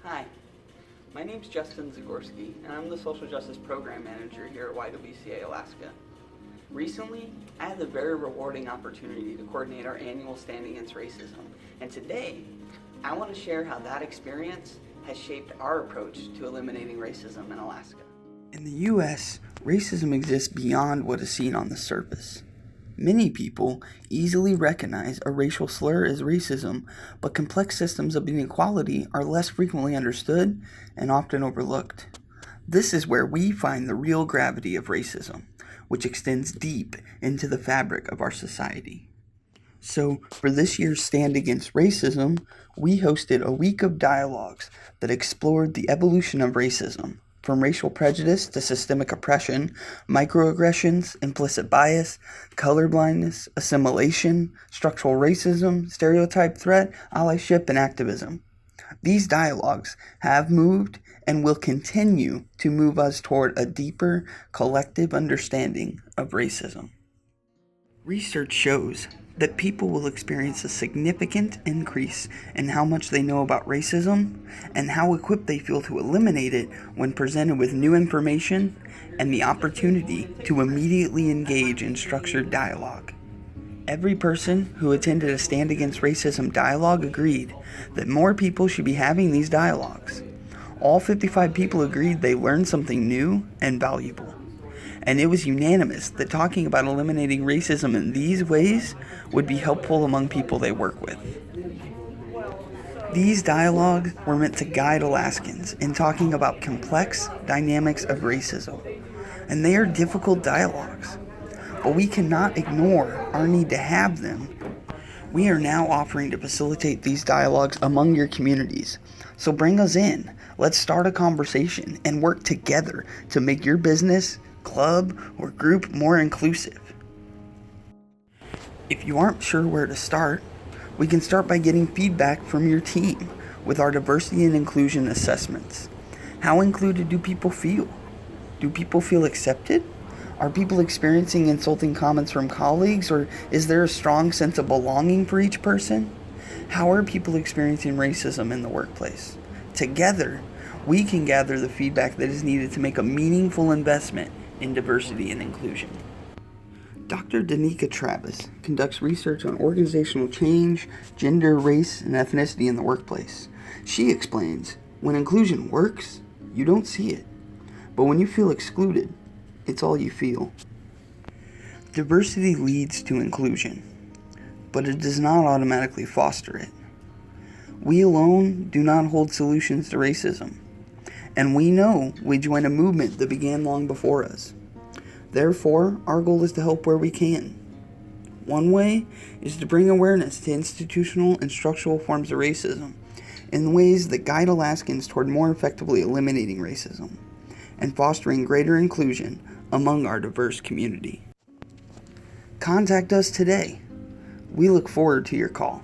Hi, my name's Justin Zagorski, and I'm the Social Justice Program Manager here at YWCA Alaska. Recently, I had the very rewarding opportunity to coordinate our annual Stand Against Racism, and today, I want to share how that experience has shaped our approach to eliminating racism in Alaska. In the U.S., racism exists beyond what is seen on the surface. Many people easily recognize a racial slur as racism, but complex systems of inequality are less frequently understood and often overlooked. This is where we find the real gravity of racism, which extends deep into the fabric of our society. So, for this year's Stand Against Racism, we hosted a week of dialogues that explored the evolution of racism, from racial prejudice to systemic oppression, microaggressions, implicit bias, colorblindness, assimilation, structural racism, stereotype threat, allyship, and activism. These dialogues have moved and will continue to move us toward a deeper, collective understanding of racism. Research shows that people will experience a significant increase in how much they know about racism and how equipped they feel to eliminate it when presented with new information and the opportunity to immediately engage in structured dialogue. Every person who attended a Stand Against Racism dialogue agreed that more people should be having these dialogues. All 55 people agreed they learned something new and valuable. And it was unanimous that talking about eliminating racism in these ways would be helpful among people they work with. These dialogues were meant to guide Alaskans in talking about complex dynamics of racism, and they are difficult dialogues, but we cannot ignore our need to have them. We are now offering to facilitate these dialogues among your communities, so bring us in. Let's start a conversation and work together to make your business, club, or group more inclusive. If you aren't sure where to start, we can start by getting feedback from your team with our diversity and inclusion assessments. How included do people feel? Do people feel accepted? Are people experiencing insulting comments from colleagues, or is there a strong sense of belonging for each person? How are people experiencing racism in the workplace? Together, we can gather the feedback that is needed to make a meaningful investment in diversity and inclusion. Dr. Danica Travis conducts research on organizational change, gender, race, and ethnicity in the workplace. She explains, when inclusion works, you don't see it. But when you feel excluded, it's all you feel. Diversity leads to inclusion, but it does not automatically foster it. We alone do not hold solutions to racism. And we know we join a movement that began long before us. Therefore, our goal is to help where we can. One way is to bring awareness to institutional and structural forms of racism in ways that guide Alaskans toward more effectively eliminating racism and fostering greater inclusion among our diverse community. Contact us today. We look forward to your call.